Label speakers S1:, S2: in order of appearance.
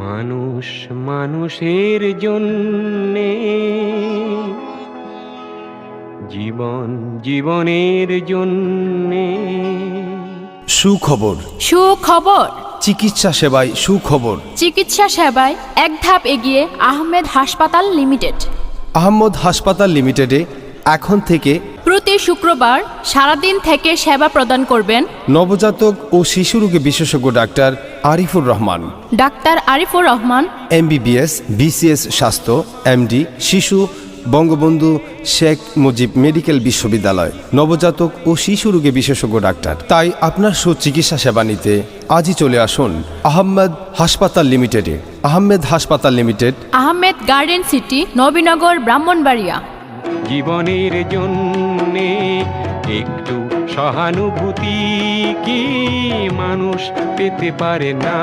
S1: মানুষ মানুষের জন্যে, জীবন জীবনের জন্যে।
S2: সুখবর,
S3: সুখবর।
S2: চিকিৎসা সেবায় সুখবর।
S3: চিকিৎসা সেবায় এক ধাপ এগিয়ে আহমেদ হাসপাতাল লিমিটেড।
S2: আহমদ হাসপাতাল লিমিটেডে এখন থেকে
S3: প্রতি শুক্রবার সারাদিন থেকে সেবা প্রদান করবেন
S2: নবজাতক ও শিশু রোগে বিশেষজ্ঞ doctor Arifur Rahman,
S3: doctor Arifur Rahman,
S2: MBBS BCS স্বাস্থ্য, MD শিশু, বঙ্গবন্ধু শেখ মুজিব মেডিকেল বিশ্ববিদ্যালয়, নবজাতক ও শিশু রোগে বিশেষজ্ঞ ডাক্তার। তাই আপনার সুচিকিৎসা সেবা নিতে আজই চলে আসুন আহমেদ হাসপাতাল লিমিটেডে। আহমেদ হাসপাতাল limited,
S3: Ahmed garden city, Nabinagar, Brahmanbaria.
S1: জীবনের জন্যে একটু সহানুভূতি কি মানুষ পেতে পারে না?